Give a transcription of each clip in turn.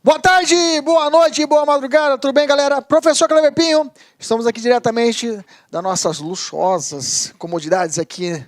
Boa tarde, boa noite, boa madrugada, tudo bem, galera? Professor Cleber Pinho, estamos aqui diretamente das nossas luxuosas comodidades aqui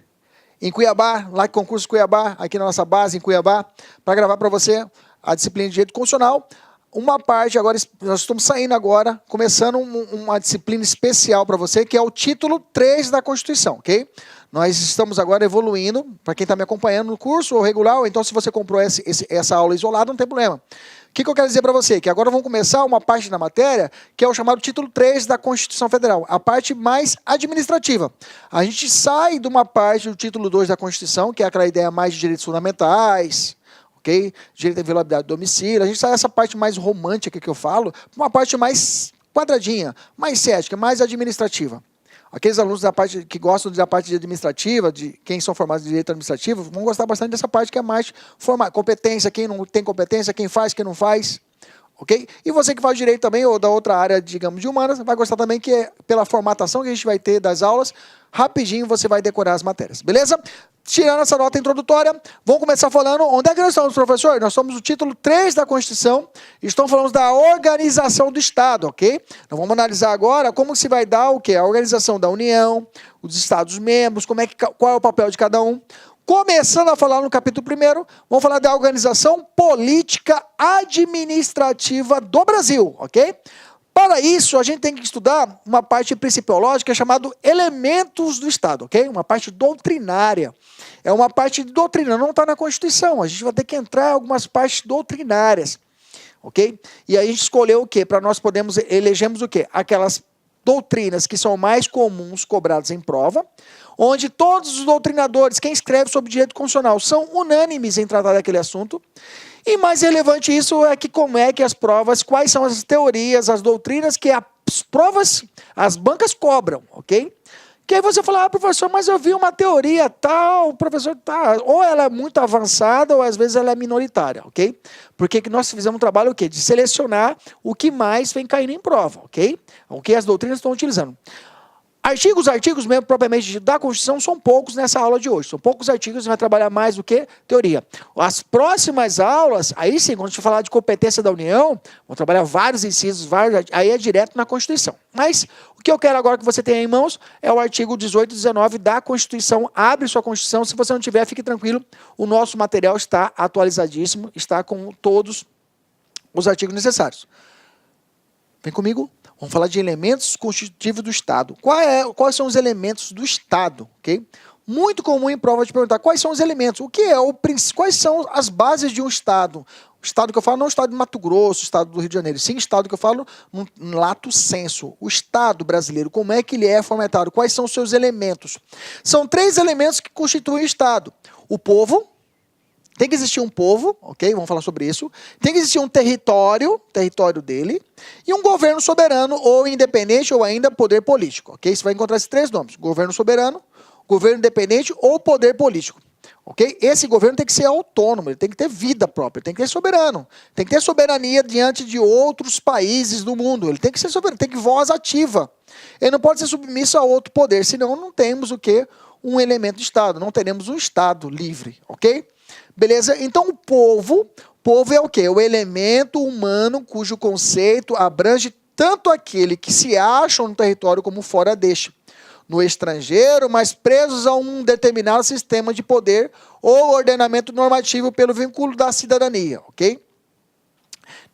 em Cuiabá, lá em Concurso Cuiabá, aqui na nossa base em Cuiabá, para gravar para você a disciplina de Direito Constitucional. Uma parte agora, nós estamos saindo agora, começando uma disciplina especial para você, que é o título 3 da Constituição, ok? Nós estamos agora evoluindo, para quem está me acompanhando no curso ou regular, ou então se você comprou essa aula isolada, não tem problema. O que eu quero dizer para você? Que agora vamos começar uma parte da matéria, que é o chamado título 3 da Constituição Federal, a parte mais administrativa. A gente sai de uma parte do título 2 da Constituição, que é aquela ideia mais de direitos fundamentais, ok? Direito à inviolabilidade do domicílio. A gente sai dessa parte mais romântica que eu falo, para uma parte mais quadradinha, mais cética, mais administrativa. Aqueles alunos da parte que gostam da parte administrativa, de quem são formados em direito administrativo, vão gostar bastante dessa parte que é mais competência, quem não tem competência, quem faz, quem não faz, ok? E você que faz direito também, ou da outra área, digamos, de humanas, vai gostar também que é pela formatação que a gente vai ter das aulas, rapidinho você vai decorar as matérias, beleza? Tirando essa nota introdutória, vamos começar falando, onde é que nós estamos, professor? Nós somos o título 3 da Constituição, estamos falando da organização do Estado, ok? Nós vamos analisar agora como se vai dar o quê? A organização da União, os Estados-membros, qual é o papel de cada um. Começando a falar no capítulo 1º, vamos falar da organização política administrativa do Brasil, ok? Para isso, a gente tem que estudar uma parte principiológica chamada elementos do Estado, ok? Uma parte doutrinária. É uma parte de doutrina, não está na Constituição. A gente vai ter que entrar em algumas partes doutrinárias, ok? E aí a gente escolheu o quê? Para nós elegemos o quê? Aquelas doutrinas que são mais comuns cobradas em prova, onde todos os doutrinadores, quem escreve sobre direito constitucional, são unânimes em tratar daquele assunto. E mais relevante isso é que como é que as provas, quais são as teorias, as doutrinas que as provas, as bancas cobram, ok? Que aí você fala, professor, mas eu vi uma teoria tal, professor, tá, ou ela é muito avançada ou às vezes ela é minoritária, ok? Porque que nós fizemos um trabalho o quê? De selecionar o que mais vem caindo em prova, ok? O que as doutrinas estão utilizando. Artigos mesmo, propriamente, da Constituição, são poucos nessa aula de hoje. São poucos artigos, a gente vai trabalhar mais do que teoria. As próximas aulas, aí sim, quando a gente falar de competência da União, vamos trabalhar vários incisos, aí é direto na Constituição. Mas o que eu quero agora que você tenha em mãos é o artigo 18 e 19 da Constituição. Abre sua Constituição, se você não tiver, fique tranquilo, o nosso material está atualizadíssimo, está com todos os artigos necessários. Vem comigo. Vamos falar de elementos constitutivos do Estado. Quais são os elementos do Estado? Okay? Muito comum em prova de perguntar quais são os elementos. Quais são as bases de um Estado? O Estado que eu falo não é o Estado de Mato Grosso, o Estado do Rio de Janeiro. Sim, o Estado que eu falo no lato sensu. O Estado brasileiro, como é que ele é formatado? Quais são os seus elementos? São 3 elementos que constituem o Estado. O povo. Tem que existir um povo, ok? Vamos falar sobre isso. Tem que existir um território dele, e um governo soberano, ou independente, ou ainda poder político, ok? Você vai encontrar esses 3 nomes: governo soberano, governo independente ou poder político, ok? Esse governo tem que ser autônomo, ele tem que ter vida própria, tem que ser soberano, tem que ter soberania diante de outros países do mundo, ele tem que ser soberano, tem que voz ativa. Ele não pode ser submisso a outro poder, senão não temos o quê? Um elemento de Estado, não teremos um Estado livre, ok? Beleza? Então, o povo é o quê? O elemento humano cujo conceito abrange tanto aquele que se acham no território como fora deste, no estrangeiro, mas presos a um determinado sistema de poder ou ordenamento normativo pelo vínculo da cidadania, ok?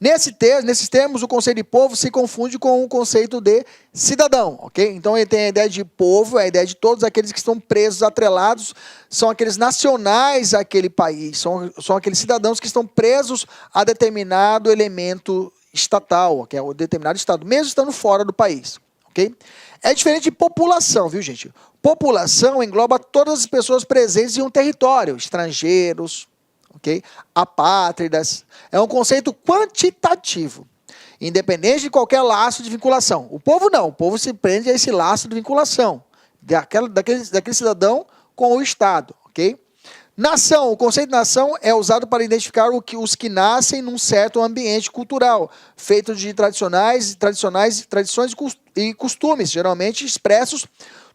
Nesses termos, o conceito de povo se confunde com o conceito de cidadão, ok? Então, ele tem a ideia de povo, a ideia de todos aqueles que estão presos, atrelados, são aqueles nacionais àquele país, são aqueles cidadãos que estão presos a determinado elemento estatal, que é o determinado estado, mesmo estando fora do país, ok? É diferente de população, viu, gente? População engloba todas as pessoas presentes em um território, estrangeiros, ok? Apátridas. É um conceito quantitativo, independente de qualquer laço de vinculação. O povo não, o povo se prende a esse laço de vinculação, daquele cidadão com o Estado, ok? Nação, o conceito de nação é usado para identificar os que nascem num certo ambiente cultural, feito de tradições e costumes, geralmente expressos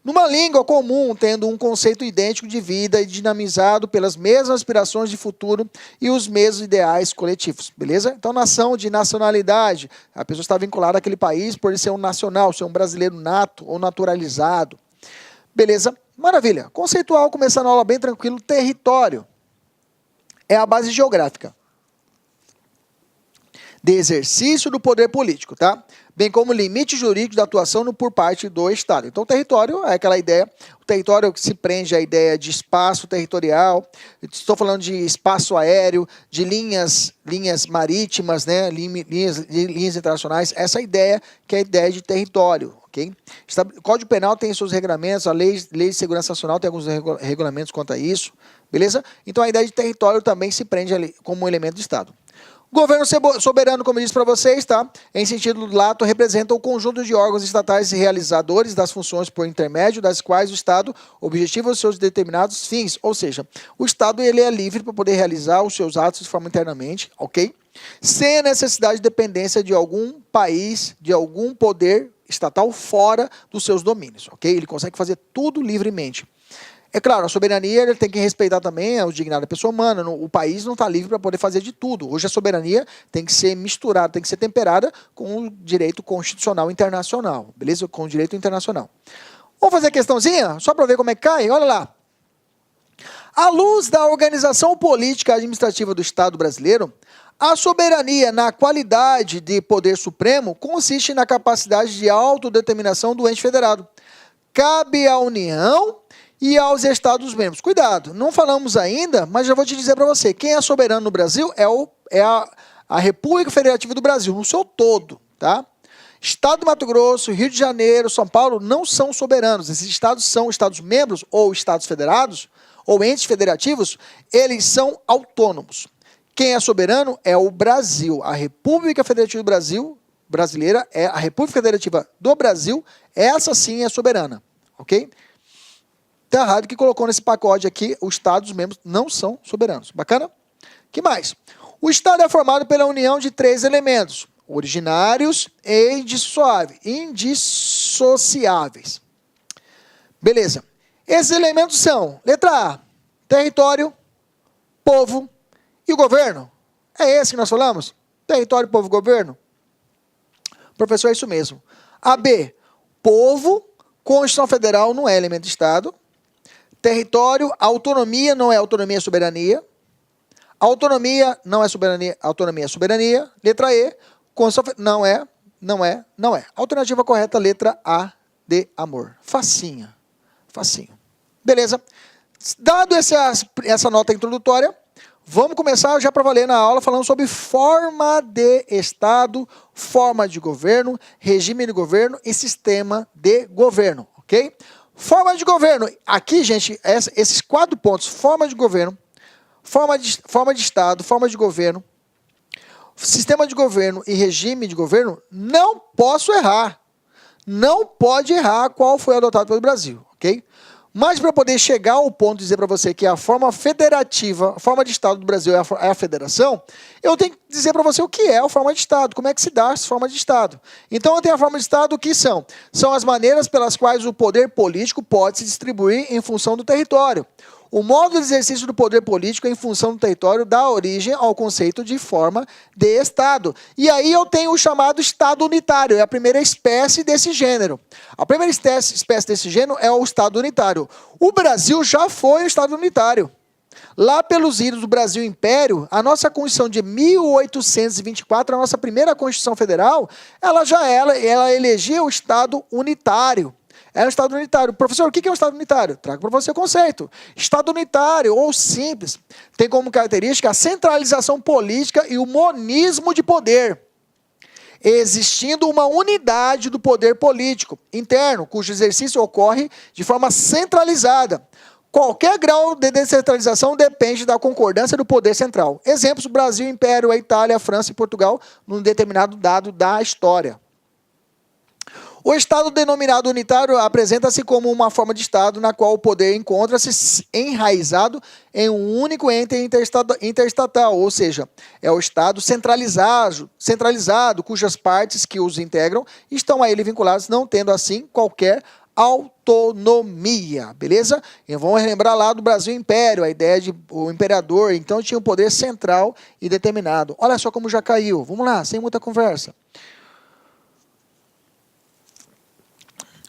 numa língua comum, tendo um conceito idêntico de vida e dinamizado pelas mesmas aspirações de futuro e os mesmos ideais coletivos, beleza? Então, nação de nacionalidade, a pessoa está vinculada àquele país por ele ser um nacional, ser um brasileiro nato ou naturalizado, beleza? Maravilha. Conceitual, começando a aula bem tranquilo. Território é a base geográfica de exercício do poder político, tá? Bem como limite jurídico da atuação por parte do Estado. Então, o território é aquela ideia, o território que se prende à ideia de espaço territorial, estou falando de espaço aéreo, de linhas marítimas, né? linhas internacionais, essa ideia que é a ideia de território, ok? O Código Penal tem seus regulamentos, a lei de segurança nacional tem alguns regulamentos quanto a isso, beleza? Então, a ideia de território também se prende ali como um elemento do Estado. Governo soberano, como eu disse para vocês, tá? Em sentido lato, representa o conjunto de órgãos estatais realizadores das funções por intermédio das quais o Estado objetiva os seus determinados fins. Ou seja, o Estado ele é livre para poder realizar os seus atos de forma internamente, ok? Sem a necessidade de dependência de algum país, de algum poder estatal fora dos seus domínios, ok? Ele consegue fazer tudo livremente. É claro, a soberania ele tem que respeitar também o dignidade da pessoa humana. O país não está livre para poder fazer de tudo. Hoje a soberania tem que ser misturada, tem que ser temperada com o direito constitucional internacional. Beleza? Com o direito internacional. Vamos fazer a questãozinha? Só para ver como é que cai? Olha lá. À luz da organização política e administrativa do Estado brasileiro, a soberania na qualidade de poder supremo consiste na capacidade de autodeterminação do ente federado. Cabe à União e aos Estados-membros. Cuidado, não falamos ainda, mas já vou te dizer para você, quem é soberano no Brasil é a República Federativa do Brasil, no seu todo, tá? Estado do Mato Grosso, Rio de Janeiro, São Paulo não são soberanos. Esses estados são Estados-membros ou Estados federados, ou entes federativos, eles são autônomos. Quem é soberano é o Brasil. A República Federativa do Brasil, brasileira, é a República Federativa do Brasil, essa sim é soberana, ok? Está errado que colocou nesse pacote aqui, os Estados-membros não são soberanos. Bacana? Que mais? O Estado é formado pela união de 3 elementos, originários e indissociáveis. Beleza. Esses elementos são, letra A, território, povo e governo. É esse que nós falamos? Território, povo e governo? Professor, é isso mesmo. A B, povo, Constituição Federal não é elemento de Estado. Território, autonomia não é autonomia, é soberania. Autonomia não é soberania, autonomia é soberania. Letra E, não é. Alternativa correta, letra A de amor. Facinha. Beleza? Dado essa nota introdutória, vamos começar já para valer na aula falando sobre forma de Estado, forma de governo, regime de governo e sistema de governo, ok? Forma de governo, aqui, gente, esses 4 pontos, forma de governo, forma de Estado, forma de governo, sistema de governo e regime de governo, não posso errar. Não pode errar qual foi adotado pelo Brasil, ok? Mas para poder chegar ao ponto de dizer para você que a forma federativa, a forma de Estado do Brasil é a federação, eu tenho que dizer para você o que é a forma de Estado, como é que se dá essa forma de Estado. Então, eu tenho a forma de Estado, o que são? São as maneiras pelas quais o poder político pode se distribuir em função do território. O modo de exercício do poder político em função do território dá origem ao conceito de forma de Estado. E aí eu tenho o chamado Estado unitário, é a primeira espécie desse gênero. A primeira espécie desse gênero é o Estado unitário. O Brasil já foi o Estado unitário. Lá pelos idos do Brasil Império, a nossa Constituição de 1824, a nossa primeira Constituição Federal, ela elegia o Estado unitário. É um Estado unitário. Professor, o que é um Estado unitário? Trago para você o conceito. Estado unitário, ou simples, tem como característica a centralização política e o monismo de poder, existindo uma unidade do poder político interno, cujo exercício ocorre de forma centralizada. Qualquer grau de descentralização depende da concordância do poder central. Exemplos: Brasil, Império, a Itália, a França e Portugal, num determinado dado da história. O Estado denominado unitário apresenta-se como uma forma de Estado na qual o poder encontra-se enraizado em um único ente interestatal, ou seja, é o Estado centralizado, cujas partes que os integram estão a ele vinculadas, não tendo assim qualquer autonomia, beleza? E vamos relembrar lá do Brasil Império, a ideia de o imperador, então tinha um poder central e determinado. Olha só como já caiu. Vamos lá, sem muita conversa.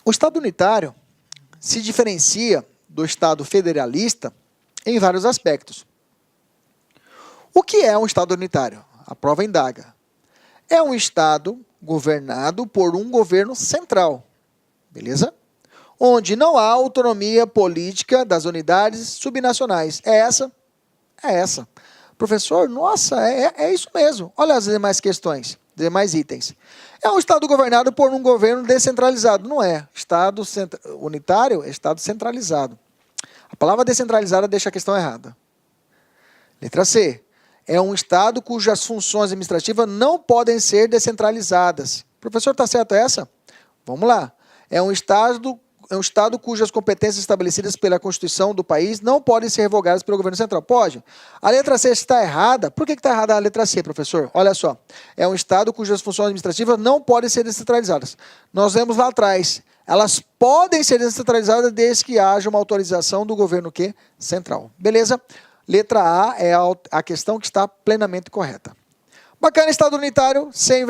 O Estado unitário se diferencia do Estado federalista em vários aspectos. O que é um Estado unitário? A prova indaga. É um Estado governado por um governo central, beleza? Onde não há autonomia política das unidades subnacionais. É essa? É essa. Professor, nossa, é isso mesmo. Olha as demais questões, demais itens. É um Estado governado por um governo descentralizado. Não é. Estado unitário é Estado centralizado. A palavra descentralizada deixa a questão errada. Letra C. É um Estado cujas funções administrativas não podem ser descentralizadas. Professor, está certo essa? Vamos lá. É um Estado cujas competências estabelecidas pela Constituição do país não podem ser revogadas pelo governo central. Pode. A letra C está errada. Por que está errada a letra C, professor? Olha só. É um Estado cujas funções administrativas não podem ser descentralizadas. Nós vemos lá atrás. Elas podem ser descentralizadas desde que haja uma autorização do governo central. Beleza? Letra A é a questão que está plenamente correta. Bacana, Estado unitário, sem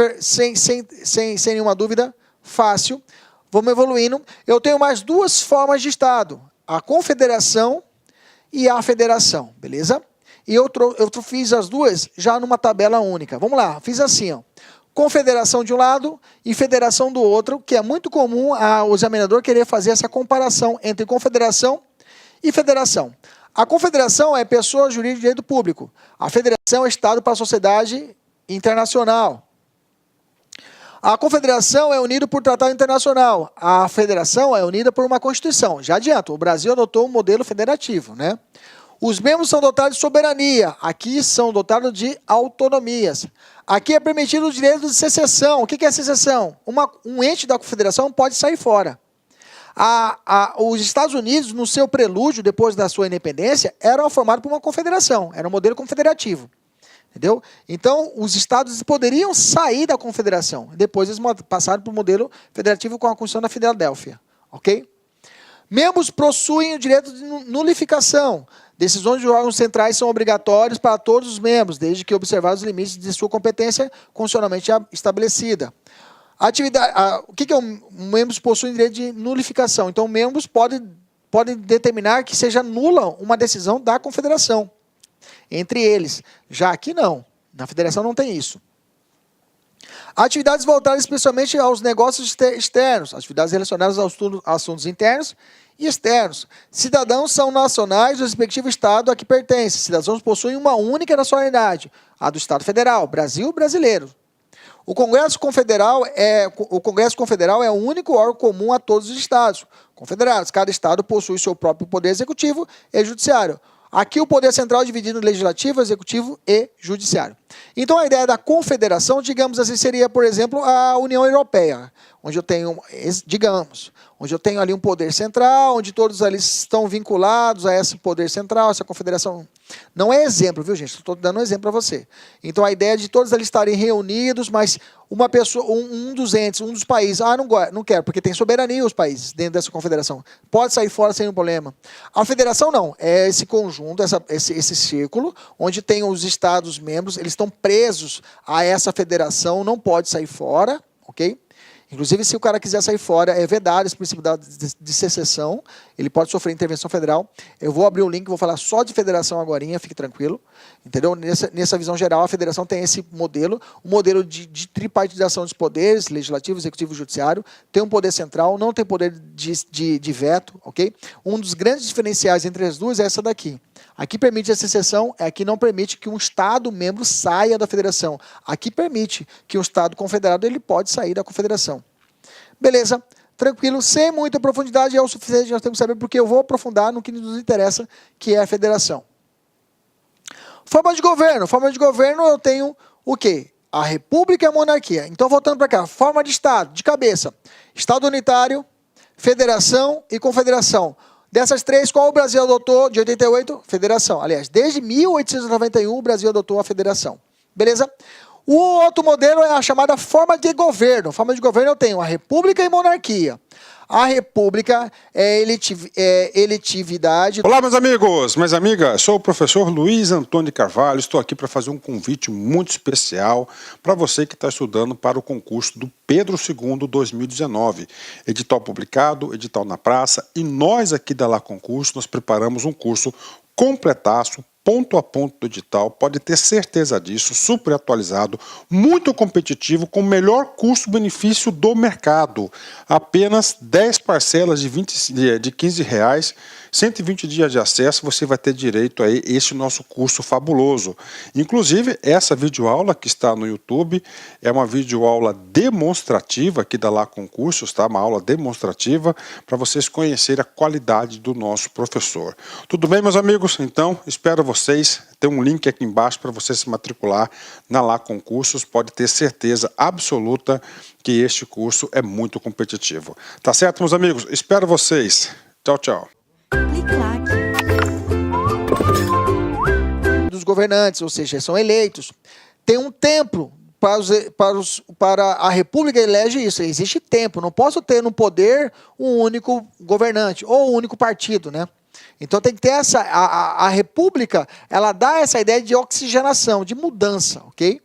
nenhuma dúvida, fácil. Vamos evoluindo. Eu tenho mais duas formas de Estado. A confederação e a federação, beleza? E eu fiz as duas já numa tabela única. Vamos lá, fiz assim, ó. Confederação de um lado e federação do outro, que é muito comum o examinador querer fazer essa comparação entre confederação e federação. A confederação é pessoa jurídica de direito público. A federação é Estado para a sociedade internacional. A confederação é unida por tratado internacional. A federação é unida por uma constituição. Já adianto, o Brasil adotou um modelo federativo, né? Os membros são dotados de soberania. Aqui são dotados de autonomias. Aqui é permitido o direito de secessão. O que é secessão? Um ente da confederação pode sair fora. Os Estados Unidos, no seu prelúdio, depois da sua independência, eram formados por uma confederação. Era um modelo confederativo. Entendeu? Então, os estados poderiam sair da confederação. Depois eles passaram para o modelo federativo com a Constituição da Filadélfia. Ok? Membros possuem o direito de nulificação. Decisões de órgãos centrais são obrigatórias para todos os membros, desde que observados os limites de sua competência constitucionalmente estabelecida. O que membros possuem direito de nulificação? Então, membros podem determinar que seja nula uma decisão da confederação. Entre eles. Já aqui não. Na federação não tem isso. Atividades voltadas especialmente aos negócios externos. Atividades relacionadas aos assuntos internos e externos. Cidadãos são nacionais do respectivo Estado a que pertencem. Cidadãos possuem uma única nacionalidade. A do Estado Federal. Brasil, brasileiro. O Congresso Confederal é o único órgão comum a todos os Estados confederados. Cada Estado possui seu próprio poder executivo e judiciário. Aqui o poder central é dividido em legislativo, executivo e judiciário. Então a ideia da confederação, digamos assim, seria, por exemplo, a União Europeia, onde eu tenho, onde eu tenho ali um poder central, onde todos ali estão vinculados a esse poder central, essa confederação. Não é exemplo, viu, gente? Estou dando um exemplo para você. Então a ideia de todos ali estarem reunidos, mas uma pessoa, um dos entes, um dos países, não quero, porque tem soberania os países dentro dessa confederação. Pode sair fora sem nenhum problema. A federação não, é esse conjunto, esse círculo, onde tem os estados membros, eles estão presos a essa federação, não pode sair fora, ok? Inclusive, se o cara quiser sair fora, é vedado esse princípio de secessão, ele pode sofrer intervenção federal. Eu vou abrir o link, vou falar só de federação agora, fique tranquilo. Entendeu? Nessa visão geral, a federação tem esse modelo, um modelo de tripartização dos poderes, legislativo, executivo e judiciário, tem um poder central, não tem poder de veto, ok? Um dos grandes diferenciais entre as duas é essa daqui. Aqui permite a secessão, aqui não permite que um Estado membro saia da federação. Aqui permite que um Estado confederado ele pode sair da confederação. Beleza, tranquilo, sem muita profundidade, é o suficiente, nós temos que saber, porque eu vou aprofundar no que nos interessa, que é a federação. Forma de governo eu tenho o quê? A república e a monarquia. Então, voltando para cá, forma de Estado, de cabeça. Estado unitário, federação e confederação. Dessas três, qual o Brasil adotou de 88? Federação. Aliás, desde 1891 o Brasil adotou a federação. Beleza? O outro modelo é a chamada forma de governo. Forma de governo eu tenho a república e monarquia. A república é eletividade. Olá, meus amigos, minhas amigas. Sou o professor Luiz Antônio de Carvalho. Estou aqui para fazer um convite muito especial para você que está estudando para o concurso do Pedro II 2019. Edital publicado, edital na praça. E nós aqui da Lá Concurso, nós preparamos um curso completaço, ponto a ponto do edital, pode ter certeza disso, super atualizado, muito competitivo, com o melhor custo-benefício do mercado. Apenas 10 parcelas de R$15, 120 dias de acesso, você vai ter direito a este nosso curso fabuloso. Inclusive, essa videoaula que está no YouTube é uma videoaula demonstrativa aqui da Lá Concursos, tá? Uma aula demonstrativa para vocês conhecerem a qualidade do nosso professor. Tudo bem, meus amigos? Então, espero vocês. Tem um link aqui embaixo para você se matricular na Lá Concursos. Pode ter certeza absoluta que este curso é muito competitivo. Tá certo, meus amigos? Espero vocês. Tchau, tchau. Dos governantes, ou seja, são eleitos. Tem um tempo para a república elege isso. Existe tempo. Não posso ter no poder um único governante ou um único partido, né? Então tem que ter a república, ela dá essa ideia de oxigenação, de mudança, ok?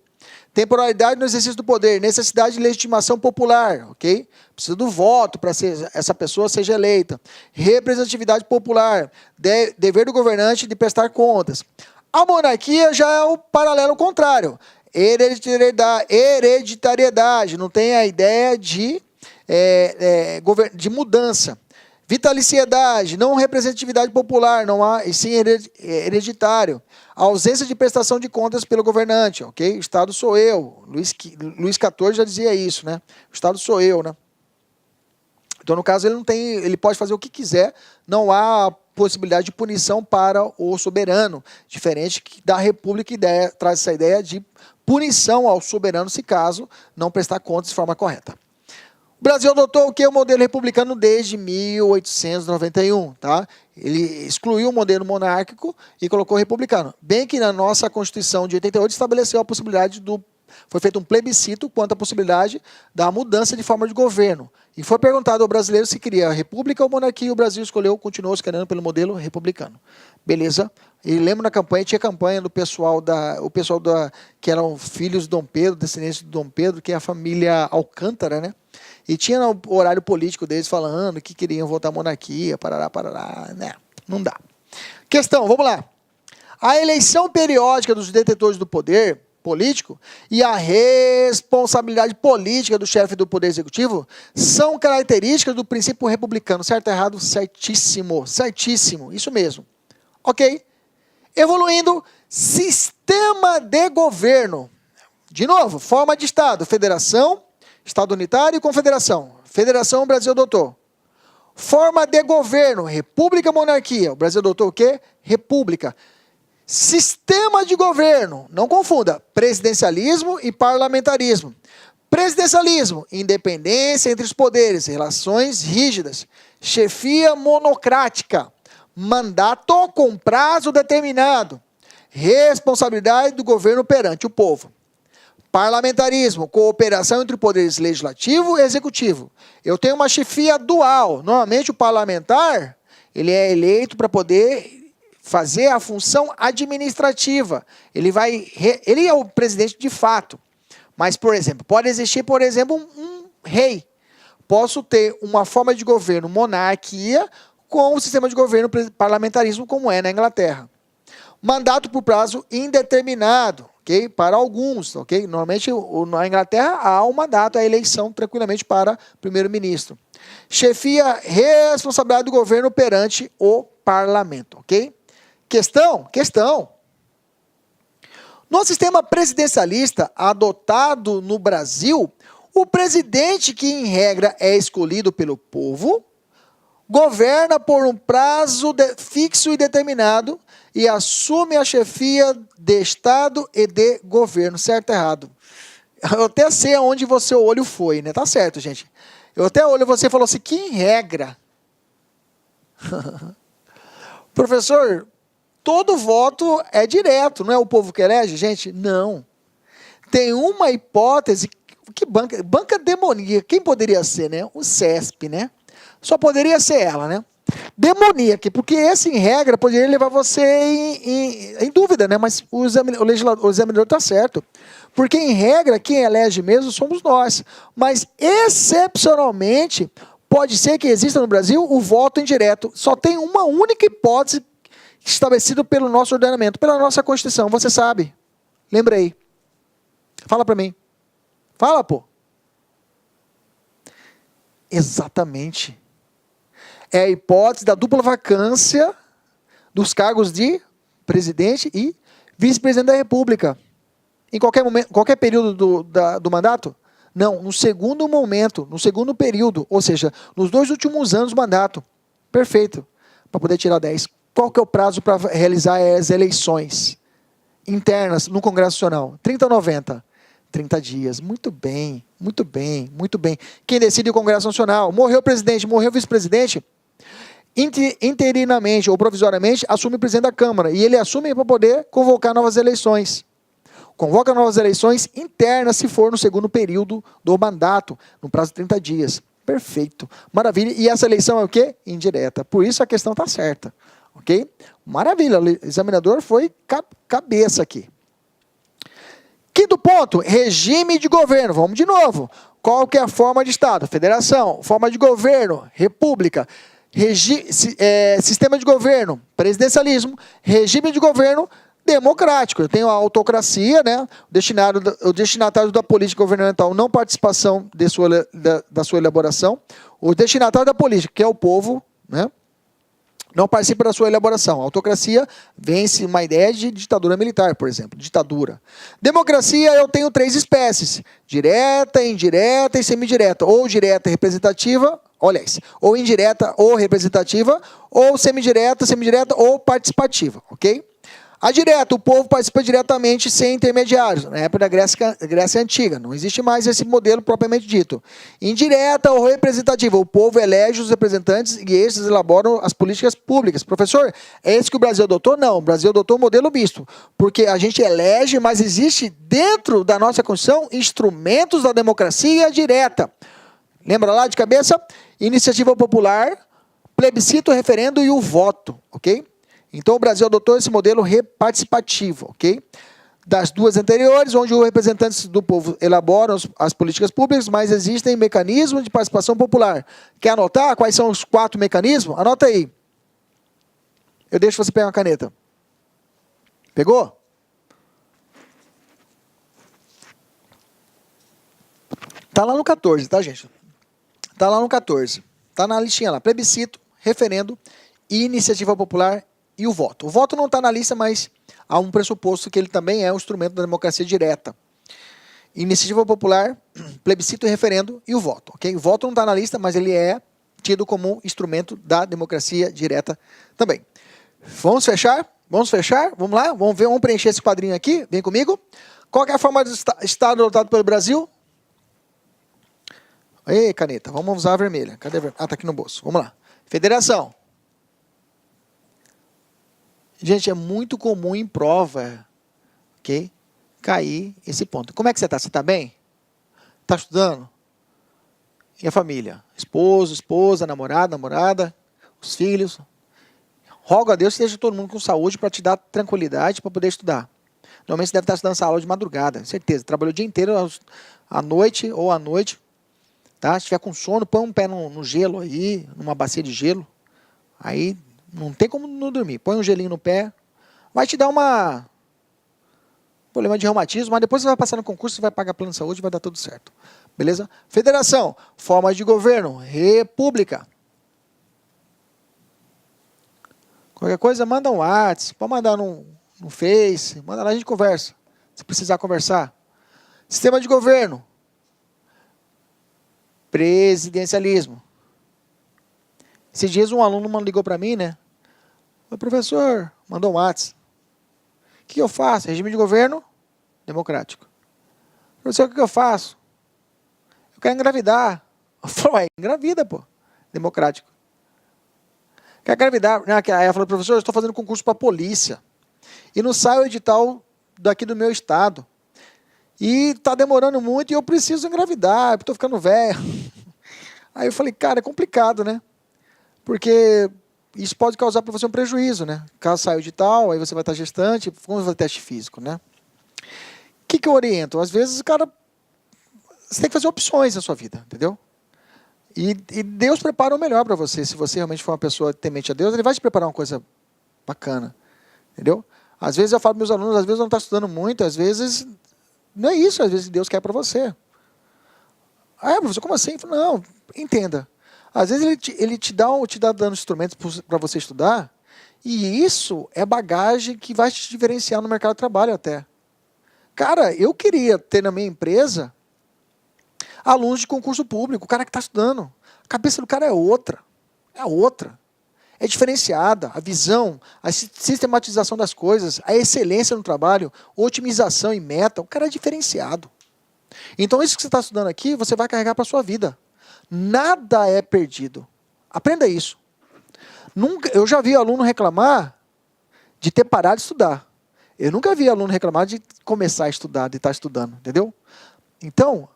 Temporalidade no exercício do poder, necessidade de legitimação popular, ok? Precisa do voto para essa pessoa seja eleita. Representatividade popular, dever do governante de prestar contas. A monarquia já é o paralelo contrário. Hereditariedade, não tem a ideia de mudança. Vitaliciedade, não representatividade popular, não há, e sim hereditário. A ausência de prestação de contas pelo governante, ok? O Estado sou eu. Luís XIV já dizia isso, né? O Estado sou eu, né? Então, no caso, ele pode fazer o que quiser, não há possibilidade de punição para o soberano, diferente da República, que traz essa ideia de punição ao soberano, se caso não prestar contas de forma correta. O Brasil adotou o que? O modelo republicano desde 1891, tá? Ele excluiu o modelo monárquico e colocou o republicano. Bem que na nossa Constituição de 88 estabeleceu a possibilidade foi feito um plebiscito quanto à possibilidade da mudança de forma de governo. E foi perguntado ao brasileiro se queria república ou monarquia, e o Brasil continuou se querendo pelo modelo republicano. Beleza? E lembro na campanha, tinha campanha do pessoal que eram filhos de Dom Pedro, descendentes de Dom Pedro, que é a família Alcântara, né? E tinha no horário político deles falando que queriam votar monarquia, parará, né? Não dá. Questão, vamos lá. A eleição periódica dos detentores do poder político e a responsabilidade política do chefe do Poder Executivo são características do princípio republicano. Certo ou errado? Certíssimo, certíssimo, isso mesmo. Ok? Evoluindo, sistema de governo. De novo, forma de Estado, federação, Estado unitário e confederação. Federação, o Brasil adotou. Forma de governo, república, monarquia. O Brasil adotou o quê? República. Sistema de governo, não confunda, presidencialismo e parlamentarismo. Presidencialismo, independência entre os poderes, relações rígidas. Chefia monocrática, mandato com prazo determinado. Responsabilidade do governo perante o povo. Parlamentarismo, cooperação entre poderes legislativo e executivo. Eu tenho uma chefia dual. Normalmente o parlamentar, ele é eleito para poder fazer a função administrativa. Ele é o presidente de fato. Mas, por exemplo, pode existir, um rei. Posso ter uma forma de governo monarquia com o sistema de governo parlamentarismo, como é na Inglaterra. Mandato por prazo indeterminado. Okay? Para alguns, ok? Normalmente na Inglaterra há um mandato, a eleição tranquilamente para primeiro-ministro. Chefia, responsabilidade do governo perante o parlamento, ok? Questão. No sistema presidencialista adotado no Brasil, o presidente, que em regra é escolhido pelo povo, governa por um prazo fixo e determinado e assume a chefia de Estado e de governo. Certo ou errado? Eu até sei aonde o seu olho foi, né? Tá certo, gente. Eu até olho você e falou assim, que em regra? Professor, todo voto é direto, não é o povo que elege? Gente, não. Tem uma hipótese, que banca demoníaca, quem poderia ser, né? O CESP, né? Só poderia ser ela, né? Demoníaca, porque esse, em regra, poderia levar você em dúvida, né? Mas o examinador está certo. Porque, em regra, quem elege mesmo somos nós. Mas, excepcionalmente, pode ser que exista no Brasil o voto indireto. Só tem uma única hipótese estabelecida pelo nosso ordenamento, pela nossa Constituição. Você sabe. Lembra aí. Fala para mim. Fala, pô. Exatamente. É a hipótese da dupla vacância dos cargos de presidente e vice-presidente da República. Em qualquer momento, qualquer período do mandato? Não, no segundo momento, no segundo período, ou seja, nos 2 últimos anos do mandato. Perfeito. Para poder tirar 10. Qual que é o prazo para realizar as eleições internas no Congresso Nacional? 30 ou 90? 30 dias. Muito bem, muito bem, muito bem. Quem decide é o Congresso Nacional. Morreu o presidente, morreu o vice-presidente, interinamente ou provisoriamente, assume o presidente da Câmara. E ele assume para poder convocar novas eleições. Convoca novas eleições internas, se for no segundo período do mandato, no prazo de 30 dias. Perfeito. Maravilha. E essa eleição é o quê? Indireta. Por isso a questão está certa. Ok? Maravilha. O examinador foi cabeça aqui. Quinto ponto, regime de governo. Vamos de novo. Qual que é a forma de Estado? Federação. Forma de governo, república. Sistema de governo, presidencialismo. Regime de governo, democrático. Eu tenho a autocracia, né? O destinatário da política governamental, não participação da sua elaboração. O destinatário da política, que é o povo, né? Não participa da sua elaboração. A autocracia vence uma ideia de ditadura militar, por exemplo. Ditadura. Democracia, eu tenho 3 espécies. Direta, indireta e semidireta. Ou direta representativa, olha isso. Ou indireta ou representativa. Ou semidireta ou participativa. Ok? A direta, o povo participa diretamente sem intermediários. Na época da Grécia Antiga. Não existe mais esse modelo propriamente dito. Indireta ou representativa. O povo elege os representantes e esses elaboram as políticas públicas. Professor, é esse que o Brasil adotou? Não, o Brasil adotou o modelo misto. Porque a gente elege, mas existe dentro da nossa Constituição instrumentos da democracia direta. Lembra lá de cabeça? Iniciativa popular, plebiscito, referendo e o voto. Ok? Então, o Brasil adotou esse modelo reparticipativo, ok? Das 2 anteriores, onde os representantes do povo elaboram as políticas públicas, mas existem mecanismos de participação popular. Quer anotar quais são os 4 mecanismos? Anota aí. Eu deixo você pegar uma caneta. Pegou? Está lá no 14, tá, gente? Está lá no 14. Está na listinha lá. Plebiscito, referendo, iniciativa popular e o voto. O voto não está na lista, mas há um pressuposto que ele também é um instrumento da democracia direta. Iniciativa popular, plebiscito e referendo e o voto. Okay? O voto não está na lista, mas ele é tido como instrumento da democracia direta também. Vamos fechar? Vamos fechar? Vamos lá? Vamos preencher esse quadrinho aqui? Vem comigo. Qual é a forma de Estado adotado pelo Brasil? Ei, caneta, vamos usar a vermelha. Cadê a vermelha? Ah, está aqui no bolso. Vamos lá. Federação. Gente, é muito comum em prova, ok? Cair esse ponto. Como é que você está? Você está bem? Está estudando? E a família? Esposo, esposa, namorada, os filhos. Rogo a Deus que esteja todo mundo com saúde para te dar tranquilidade para poder estudar. Normalmente você deve estar estudando essa aula de madrugada, certeza. Trabalhou o dia inteiro, à noite, tá? Se tiver com sono, põe um pé no gelo aí, numa bacia de gelo. Aí não tem como não dormir. Põe um gelinho no pé. Vai te dar problema de reumatismo, mas depois você vai passar no concurso, você vai pagar plano de saúde e vai dar tudo certo. Beleza? Federação. Forma de governo. República. Qualquer coisa, manda um WhatsApp. Pode mandar no Face. Manda lá, a gente conversa. Se precisar conversar. Sistema de governo. Presidencialismo. Esses dias um aluno ligou para mim, né? O professor mandou um WhatsApp. O que eu faço? Regime de governo democrático. Professor, o que eu faço? Eu quero engravidar. Eu falei, engravida, pô. Democrático. Quer engravidar? Aí ela falou, professor, eu estou fazendo concurso para a polícia. E não sai o edital daqui do meu estado. E está demorando muito e eu preciso engravidar, eu estou ficando velho. Aí eu falei, cara, é complicado, né? porque isso pode causar para você um prejuízo, né? Caso saia o edital, aí você vai estar gestante, vamos fazer teste físico, né? O que eu oriento? Às vezes, cara, você tem que fazer opções na sua vida, entendeu? E Deus prepara o melhor para você. Se você realmente for uma pessoa temente a Deus, Ele vai te preparar uma coisa bacana, entendeu? Às vezes eu falo para meus alunos, às vezes não está estudando muito, às vezes não é isso, às vezes Deus quer para você. Ah, professor, como assim? Não, entenda. Às vezes ele te dá dando instrumentos para você estudar, e isso é bagagem que vai te diferenciar no mercado de trabalho até. Cara, eu queria ter na minha empresa alunos de concurso público, o cara que está estudando. A cabeça do cara é outra. É outra. É diferenciada. A visão, a sistematização das coisas, a excelência no trabalho, otimização e meta. O cara é diferenciado. Então, isso que você está estudando aqui, você vai carregar para a sua vida. Nada é perdido. Aprenda isso. Eu já vi aluno reclamar de ter parado de estudar. Eu nunca vi aluno reclamar de começar a estudar, de estar estudando, entendeu? Então,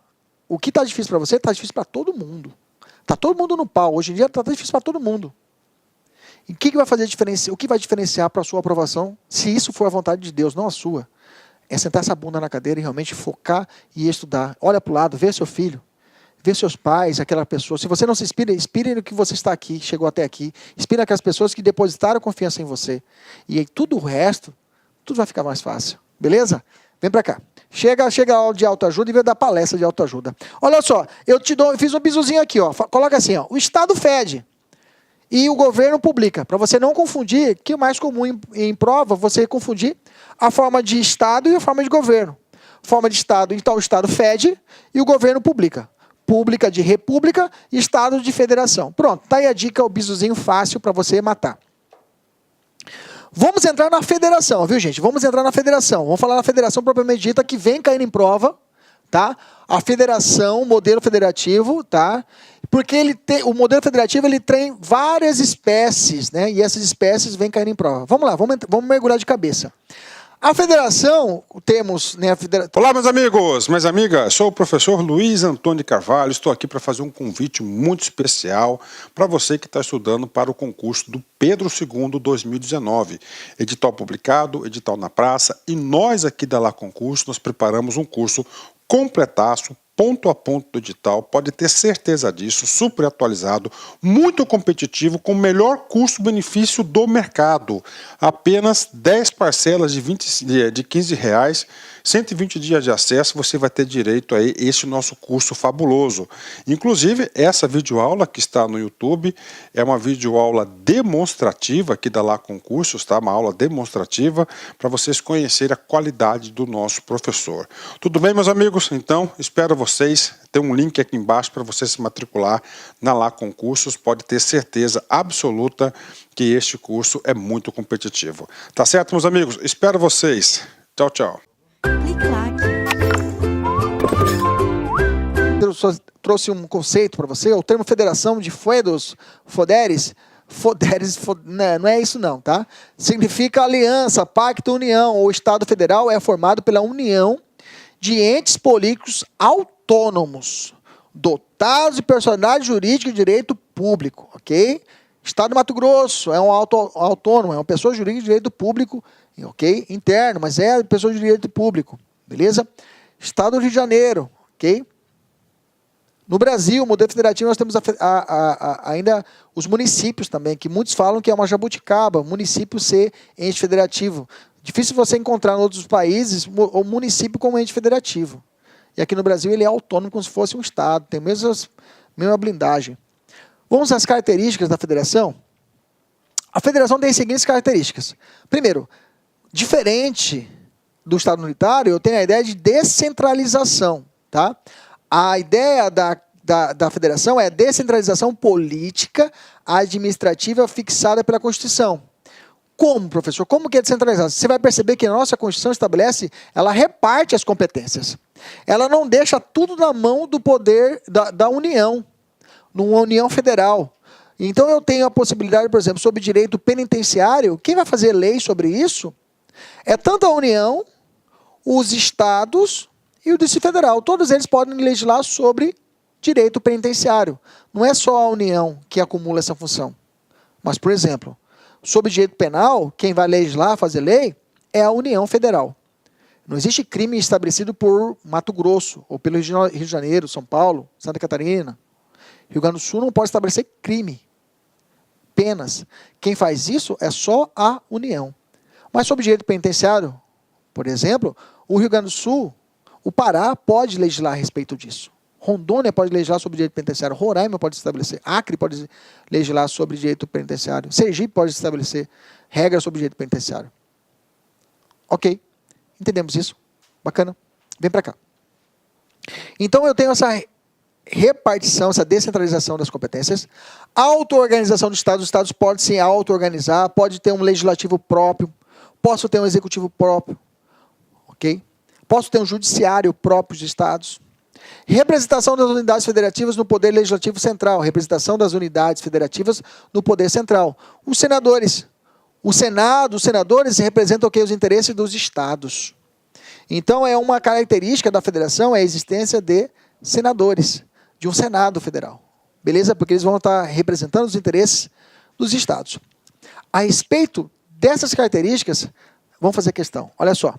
o que está difícil para você, está difícil para todo mundo. Está todo mundo no pau. Hoje em dia está difícil para todo mundo. E o que vai fazer diferença? O que vai diferenciar para a sua aprovação, se isso for a vontade de Deus, não a sua? É sentar essa bunda na cadeira e realmente focar e estudar. Olha para o lado, vê seu filho, vê seus pais, aquela pessoa. Se você não se inspira, inspire no que você está aqui, chegou até aqui. Inspire aquelas pessoas que depositaram confiança em você. E aí tudo o resto, tudo vai ficar mais fácil. Beleza? Vem para cá. Chega a aula de autoajuda e vem dar palestra de autoajuda. Olha só, eu fiz um bizuzinho aqui, ó. Coloca assim, ó. O Estado fede e o governo publica. Para você não confundir, que é mais comum em prova, você confundir a forma de Estado e a forma de governo. Forma de Estado, então o Estado fede e o governo publica. Pública de república e Estado de federação. Pronto, tá aí a dica, o bizuzinho fácil para você matar. Vamos entrar na federação, viu, gente? Vamos entrar na federação. Vamos falar na federação propriamente dita, que vem caindo em prova, tá? A federação, o modelo federativo, tá? Porque o modelo federativo ele tem várias espécies, né? E essas espécies vêm caindo em prova. Vamos lá, vamos mergulhar de cabeça. A federação, temos... Né, Olá, meus amigos, minhas amigas, sou o professor Luiz Antônio de Carvalho, estou aqui para fazer um convite muito especial para você que está estudando para o concurso do Pedro II 2019. Edital publicado, edital na praça, e nós aqui da Lá Concurso, nós preparamos um curso completaço, ponto a ponto do edital, pode ter certeza disso, super atualizado, muito competitivo, com o melhor custo-benefício do mercado. Apenas 10 parcelas de R$15, 120 dias de acesso, você vai ter direito a esse nosso curso fabuloso. Inclusive, essa videoaula que está no YouTube é uma videoaula demonstrativa aqui da Lá Concursos, tá? Uma aula demonstrativa para vocês conhecerem a qualidade do nosso professor. Tudo bem, meus amigos? Então, espero vocês. Tem um link aqui embaixo para você se matricular na Lá Concursos. Pode ter certeza absoluta que este curso é muito competitivo. Tá certo, meus amigos? Espero vocês. Tchau, tchau. Eu trouxe um conceito para você, o termo federação de foderes, não é isso não, tá? Significa aliança, pacto, união. O Estado Federal é formado pela união de entes políticos autônomos, dotados de personalidade jurídica e direito público, ok? Estado do Mato Grosso é um autônomo, é uma pessoa jurídica de direito público, ok? Interno, mas é pessoa de direito público, beleza? Estado do Rio de Janeiro, ok? No Brasil, o modelo federativo, nós temos ainda os municípios também, que muitos falam que é uma jabuticaba, município ser ente federativo. Difícil você encontrar em outros países o município como ente federativo. E aqui no Brasil ele é autônomo como se fosse um Estado, tem a mesma blindagem. Vamos às características da federação? A federação tem as seguintes características. Primeiro, diferente do Estado unitário, eu tenho a ideia de descentralização, tá? A ideia da federação é a descentralização política administrativa fixada pela Constituição. Como, professor? Como que é descentralizado? Você vai perceber que a nossa Constituição estabelece, ela reparte as competências. Ela não deixa tudo na mão do poder da União, numa União Federal. Então eu tenho a possibilidade, por exemplo, sobre direito penitenciário, quem vai fazer lei sobre isso é tanto a União, os estados e o Distrito Federal. Todos eles podem legislar sobre direito penitenciário. Não é só a União que acumula essa função. Mas, por exemplo, sobre direito penal, quem vai legislar, fazer lei, é a União Federal. Não existe crime estabelecido por Mato Grosso, ou pelo Rio de Janeiro, São Paulo, Santa Catarina. Rio Grande do Sul não pode estabelecer crime, penas. Quem faz isso é só a União. Mas sobre direito penitenciário, por exemplo, o Rio Grande do Sul, o Pará pode legislar a respeito disso. Rondônia pode legislar sobre direito penitenciário, Roraima pode estabelecer, Acre pode legislar sobre direito penitenciário, Sergipe pode estabelecer regras sobre direito penitenciário. Ok, entendemos isso? Bacana? Vem para cá. Então eu tenho essa repartição, essa descentralização das competências, auto-organização do Estado. Os Estados podem se auto-organizar, pode ter um legislativo próprio, posso ter um executivo próprio, ok? Posso ter um judiciário próprio dos Estados. Representação das unidades federativas no poder legislativo central. Representação das unidades federativas no poder central. Os senadores. O Senado, os senadores representam o quê? Os interesses dos estados. Então, é uma característica da federação é a existência de senadores, de um Senado federal. Beleza? Porque eles vão estar representando os interesses dos estados. A respeito dessas características, vamos fazer questão. Olha só.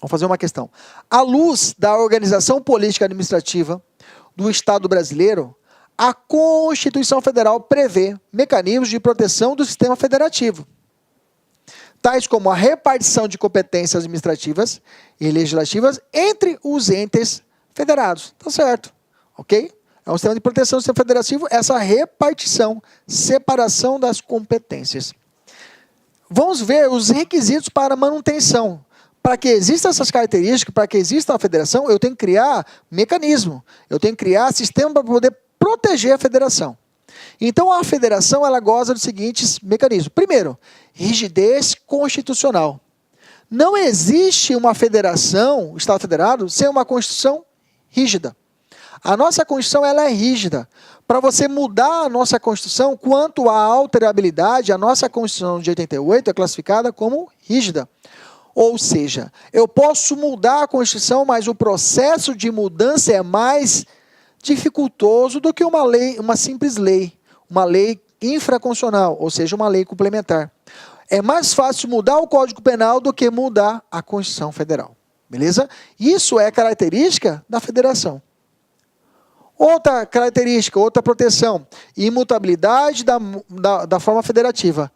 Vamos fazer uma questão. À luz da organização política administrativa do Estado brasileiro, a Constituição Federal prevê mecanismos de proteção do sistema federativo, tais como a repartição de competências administrativas e legislativas entre os entes federados. Tá certo, ok? É um sistema de proteção do sistema federativo, essa repartição, separação das competências. Vamos ver os requisitos para manutenção. Para que existam essas características, para que exista a federação, eu tenho que criar mecanismo, eu tenho que criar sistema para poder proteger a federação. Então, a federação ela goza dos seguintes mecanismos. Primeiro, rigidez constitucional. Não existe uma federação, Estado federado, sem uma Constituição rígida. A nossa Constituição ela é rígida. Para você mudar a nossa Constituição, quanto à alterabilidade, a nossa Constituição de 88 é classificada como rígida. Ou seja, eu posso mudar a Constituição, mas o processo de mudança é mais dificultoso do que uma lei, uma simples lei, uma lei infraconstitucional, ou seja, uma lei complementar. É mais fácil mudar o Código Penal do que mudar a Constituição Federal. Beleza? Isso é característica da federação. Outra característica, outra proteção, imutabilidade da forma federativa.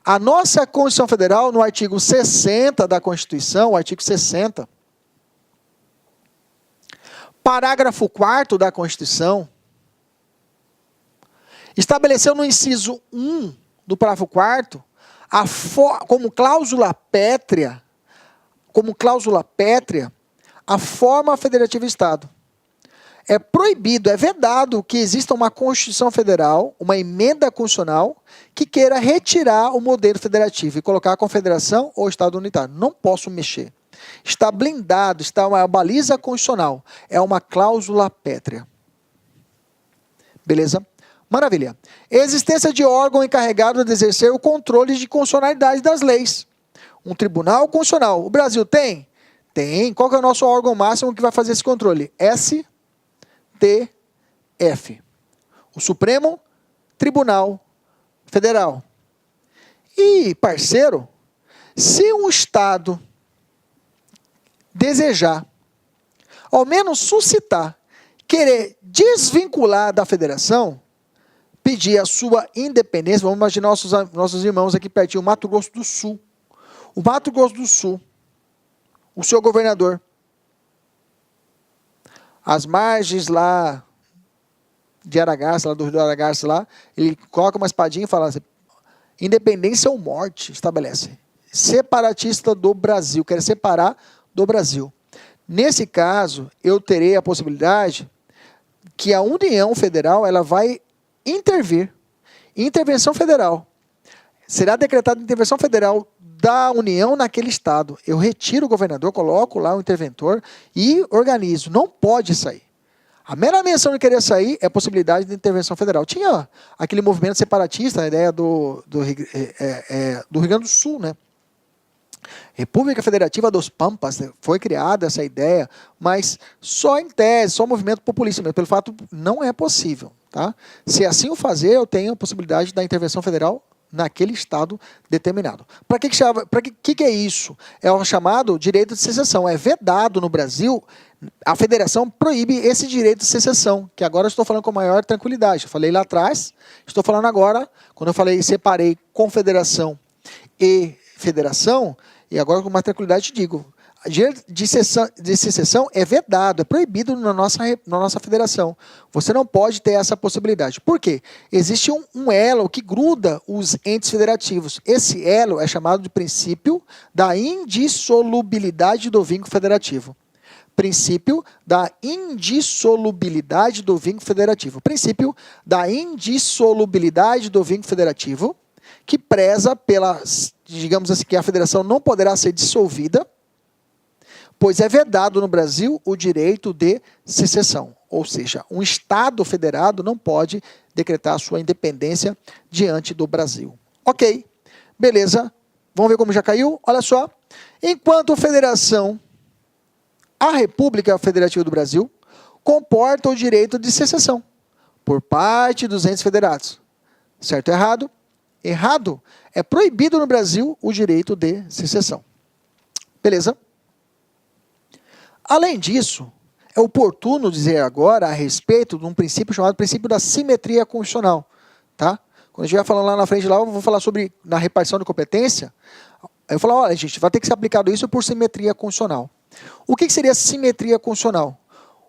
A nossa Constituição Federal, no artigo 60 da Constituição, o artigo 60, parágrafo 4º da Constituição, estabeleceu no inciso 1 do parágrafo 4º, como cláusula pétrea, a forma federativa do Estado. É proibido, é vedado que exista uma Constituição Federal, uma emenda constitucional, que queira retirar o modelo federativo e colocar a confederação ou Estado unitário. Não posso mexer. Está blindado, está uma baliza constitucional. É uma cláusula pétrea. Beleza? Maravilha. Existência de órgão encarregado de exercer o controle de constitucionalidade das leis. Um tribunal constitucional. O Brasil tem? Tem. Qual que é o nosso órgão máximo que vai fazer esse controle? STF. O Supremo Tribunal Federal. E, parceiro, se um Estado desejar, ao menos suscitar, querer desvincular da federação, pedir a sua independência, vamos imaginar nossos irmãos aqui pertinho, o Mato Grosso do Sul. O Mato Grosso do Sul, o seu governador, as margens lá de Aragaça, lá do Rio do Aragaça, lá, ele coloca uma espadinha e fala assim, independência ou morte, estabelece. Separatista do Brasil, quer separar do Brasil. Nesse caso, eu terei a possibilidade que a União Federal ela vai intervir. Intervenção federal. Será decretada intervenção federal da União naquele Estado. Eu retiro o governador, coloco lá o interventor e organizo. Não pode sair. A mera menção de querer sair é a possibilidade de intervenção federal. Tinha aquele movimento separatista, a ideia do Rio Grande do Sul, né? República Federativa dos Pampas, foi criada essa ideia, mas só em tese, só movimento populista, mas pelo fato não é possível. Tá? Se assim o fazer, eu tenho a possibilidade da intervenção federal naquele estado determinado. Para que é isso? É o chamado direito de secessão. É vedado no Brasil, a federação proíbe esse direito de secessão, que agora eu estou falando com maior tranquilidade. Eu falei lá atrás, estou falando agora, quando eu falei separei confederação e federação, e agora com mais tranquilidade digo, direito de secessão é vedado, é proibido na nossa federação. Você não pode ter essa possibilidade. Por quê? Existe um elo que gruda os entes federativos. Esse elo é chamado de princípio da indissolubilidade do vínculo federativo. Princípio da indissolubilidade do vínculo federativo. Princípio da indissolubilidade do vínculo federativo, que preza pela, digamos assim, que a federação não poderá ser dissolvida, pois é vedado no Brasil o direito de secessão. Ou seja, um Estado federado não pode decretar sua independência diante do Brasil. Ok, beleza. Vamos ver como já caiu? Olha só. Enquanto federação, a República Federativa do Brasil comporta o direito de secessão por parte dos entes federados. Certo ou errado? Errado. É proibido no Brasil o direito de secessão. Beleza? Além disso, é oportuno dizer agora a respeito de um princípio chamado princípio da simetria constitucional. Tá? Quando a gente vai falando lá na frente, lá, eu vou falar sobre na repartição de competência. Aí eu falo, olha, gente, vai ter que ser aplicado isso por simetria constitucional. O que seria simetria constitucional?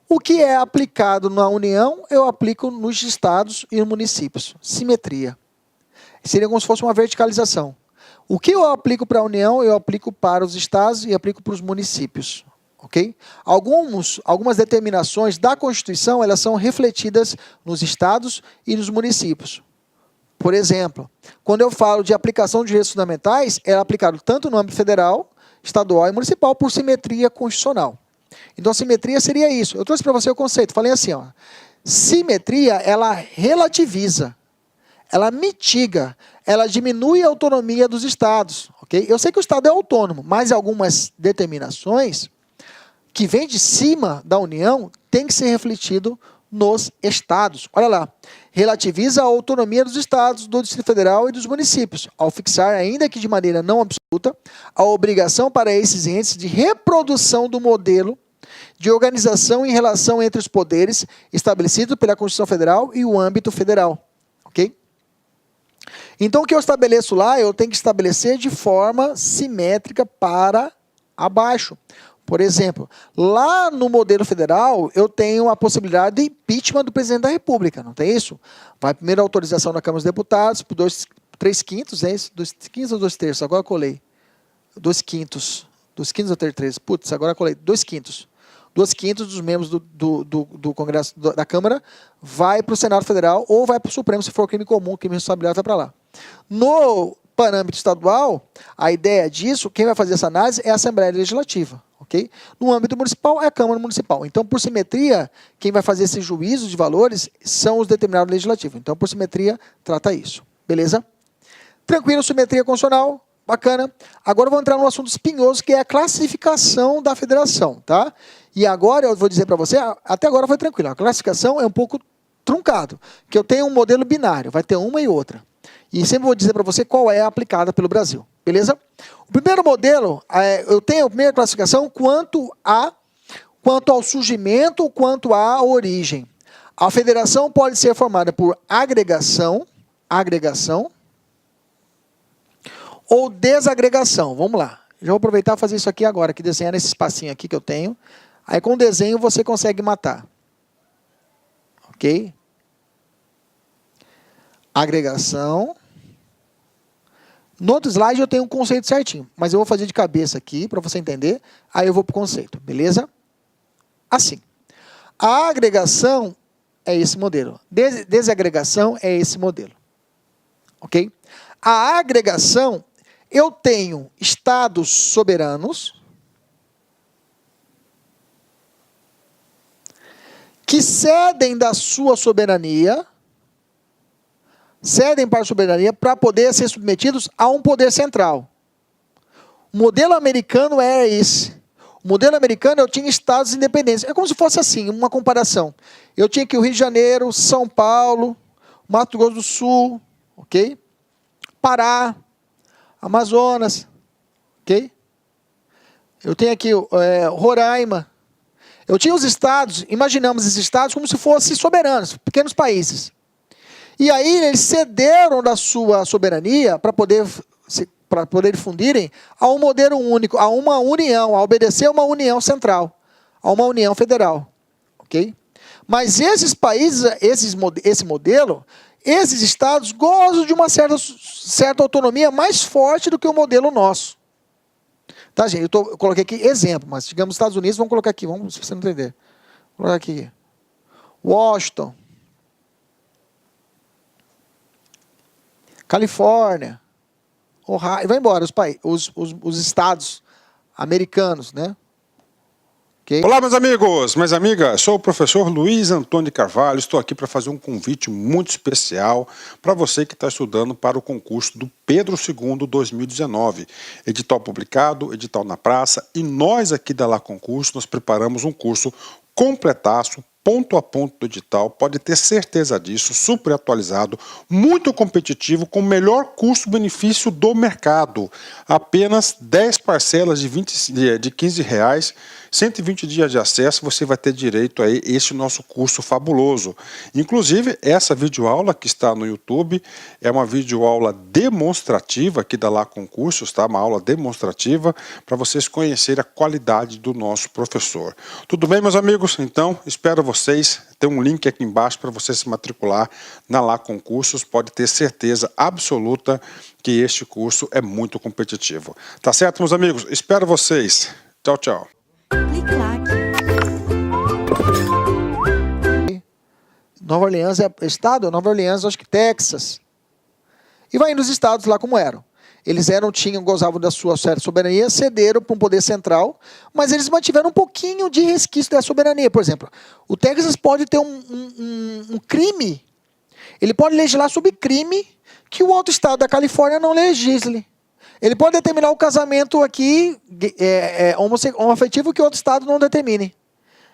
O que é aplicado na União, eu aplico nos estados e nos municípios. Simetria. Seria como se fosse uma verticalização. O que eu aplico para a União, eu aplico para os estados e aplico para os municípios. Okay? Algumas determinações da Constituição, elas são refletidas nos estados e nos municípios. Por exemplo, quando eu falo de aplicação de direitos fundamentais, é aplicado tanto no âmbito federal, estadual e municipal por simetria constitucional. Então, simetria seria isso. Eu trouxe para você o conceito. Falei assim, ó, simetria, ela relativiza, ela mitiga, ela diminui a autonomia dos estados. Okay? Eu sei que o estado é autônomo, mas algumas determinações que vem de cima da União tem que ser refletido nos estados. Olha lá, relativiza a autonomia dos estados, do Distrito Federal e dos municípios, ao fixar, ainda que de maneira não absoluta, a obrigação para esses entes de reprodução do modelo de organização e relação entre os poderes estabelecido pela Constituição Federal e o âmbito federal. Ok? Então, o que eu estabeleço lá, eu tenho que estabelecer de forma simétrica para abaixo. Por exemplo, lá no modelo federal, eu tenho a possibilidade de impeachment do presidente da República, não tem isso? Vai primeiro a autorização da Câmara dos Deputados, por 3/5, é isso? 2/5 ou 2/3? Agora eu colei. 2/5. 2/5 ou 3/3? Putz, agora eu colei. 2/5. 2/5 dos membros do Congresso, da Câmara, vai para o Senado Federal ou vai para o Supremo, se for crime comum, crime de responsabilidade, vai para lá. No parâmetro estadual, a ideia disso, quem vai fazer essa análise é a Assembleia Legislativa. Okay? No âmbito municipal, é a Câmara Municipal. Então, por simetria, quem vai fazer esse juízo de valores são os determinados legislativos. Então, por simetria, trata isso. Beleza? Tranquilo, simetria constitucional, bacana. Agora eu vou entrar no assunto espinhoso, que é a classificação da federação. Tá? E agora eu vou dizer para você, até agora foi tranquilo. A classificação é um pouco truncado, que eu tenho um modelo binário, vai ter uma e outra. E sempre vou dizer para você qual é a aplicada pelo Brasil. Beleza? O primeiro modelo, eu tenho a primeira classificação quanto ao surgimento, quanto à origem. A federação pode ser formada por agregação ou desagregação. Vamos lá. Já vou aproveitar e fazer isso aqui agora, que desenhar nesse espacinho aqui que eu tenho. Aí com o desenho você consegue matar. Ok? Agregação. No outro slide eu tenho um conceito certinho, mas eu vou fazer de cabeça aqui para você entender, aí eu vou para o conceito, beleza? Assim, a agregação é esse modelo, desagregação é esse modelo, ok? A agregação, eu tenho estados soberanos que cedem da sua soberania, cedem para a soberania para poder ser submetidos a um poder central. O modelo americano é esse. O modelo americano, eu tinha estados independentes. É como se fosse assim, uma comparação. Eu tinha aqui o Rio de Janeiro, São Paulo, Mato Grosso do Sul, ok? Pará, Amazonas, ok? Eu tenho aqui Roraima. Eu tinha os estados, imaginamos esses estados como se fossem soberanos, pequenos países. E aí eles cederam da sua soberania para poder fundirem a um modelo único, a uma união, a obedecer a uma união central, a uma união federal, ok? Mas esses países, esse modelo, esses estados gozam de uma certa autonomia mais forte do que o modelo nosso. Tá, gente? Eu coloquei aqui exemplo, mas digamos Estados Unidos, vamos colocar aqui, vamos, se você não entender. Vou colocar aqui. Washington. Califórnia. Ohio, vai embora os estados americanos, né? Okay. Olá, meus amigos, minhas amigas, sou o professor Luiz Antônio de Carvalho, estou aqui para fazer um convite muito especial para você que está estudando para o concurso do Pedro II 2019, edital publicado, edital na praça, e nós aqui da Lá Concurso, nós preparamos um curso completaço, ponto a ponto do edital, pode ter certeza disso, super atualizado, muito competitivo, com o melhor custo-benefício do mercado. Apenas 10 parcelas de R$15, 120 dias de acesso, você vai ter direito a esse nosso curso fabuloso. Inclusive, essa videoaula que está no YouTube é uma videoaula demonstrativa aqui da Lá Concursos, tá? Uma aula demonstrativa para vocês conhecerem a qualidade do nosso professor. Tudo bem, meus amigos? Então, espero vocês. Tem um link aqui embaixo para você se matricular na Lá Concursos. Pode ter certeza absoluta que este curso é muito competitivo. Tá certo, meus amigos? Espero vocês. Tchau, tchau. Nova Orleans é estado? Nova Orleans, acho que Texas. E vai indo os estados lá como eram. Eles gozavam da sua certa soberania, cederam para um poder central, mas eles mantiveram um pouquinho de resquício da soberania. Por exemplo, o Texas pode ter um crime, ele pode legislar sobre crime que o outro estado da Califórnia não legisle. Ele pode determinar o casamento aqui homoafetivo que outro estado não determine.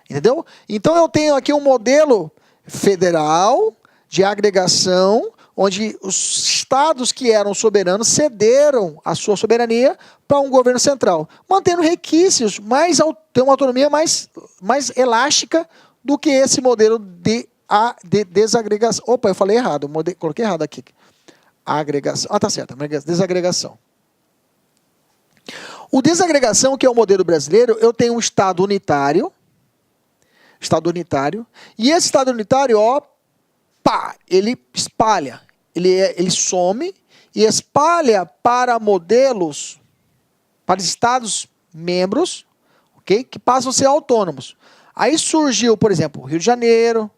Entendeu? Então eu tenho aqui um modelo federal de agregação, onde os estados que eram soberanos cederam a sua soberania para um governo central, mantendo requisitos, tem uma autonomia mais elástica do que esse modelo de desagregação. Opa, eu falei errado, coloquei errado aqui. Agregação. Ah, tá certo, desagregação. O desagregação, que é o modelo brasileiro, eu tenho um estado unitário, e esse estado unitário, ele espalha, ele some e espalha para modelos, para estados membros, okay, que passam a ser autônomos. Aí surgiu, por exemplo, Rio de Janeiro,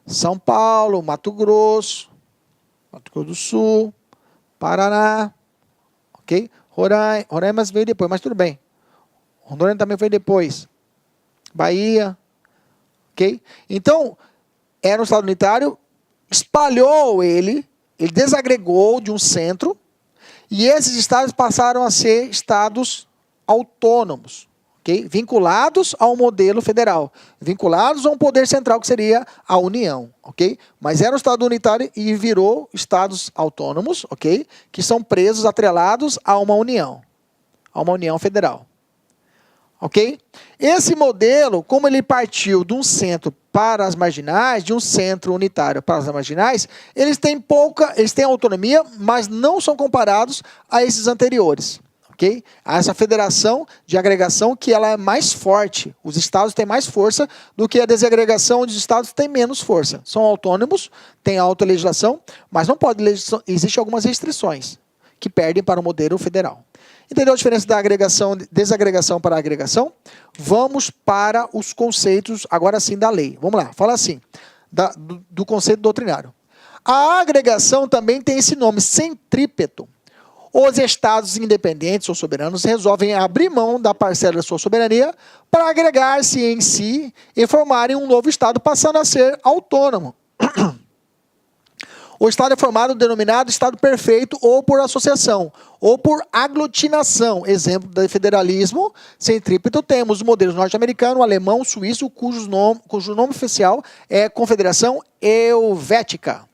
São Paulo, Mato Grosso do Sul, Paraná, ok? Roraima veio depois, mas tudo bem. Rondônia também foi depois. Bahia, ok? Então, era um estado unitário, espalhou ele desagregou de um centro, e esses estados passaram a ser estados autônomos, okay? Vinculados ao modelo federal, vinculados a um poder central que seria a União, ok? Mas era um estado unitário e virou estados autônomos, ok? Que são presos, atrelados a uma União federal. Ok? Esse modelo, como ele partiu de um centro para as marginais, de um centro unitário para as marginais, eles têm autonomia, mas não são comparados a esses anteriores. Ok? A essa federação de agregação que ela é mais forte. Os estados têm mais força do que a desagregação, onde os estados têm menos força. São autônomos, têm autolegislação, mas não pode existem algumas restrições que perdem para o modelo federal. Entendeu a diferença da agregação, desagregação para a agregação? Vamos para os conceitos, agora sim, da lei. Vamos lá, fala assim, do conceito doutrinário. A agregação também tem esse nome, centrípeto. Os estados independentes ou soberanos resolvem abrir mão da parcela da sua soberania para agregar-se em si e formarem um novo estado, passando a ser autônomo. O Estado é formado denominado Estado perfeito ou por associação, ou por aglutinação. Exemplo do federalismo centrípeto temos os modelos norte-americano, alemão, suíço, cujo nome oficial é Confederação Helvética.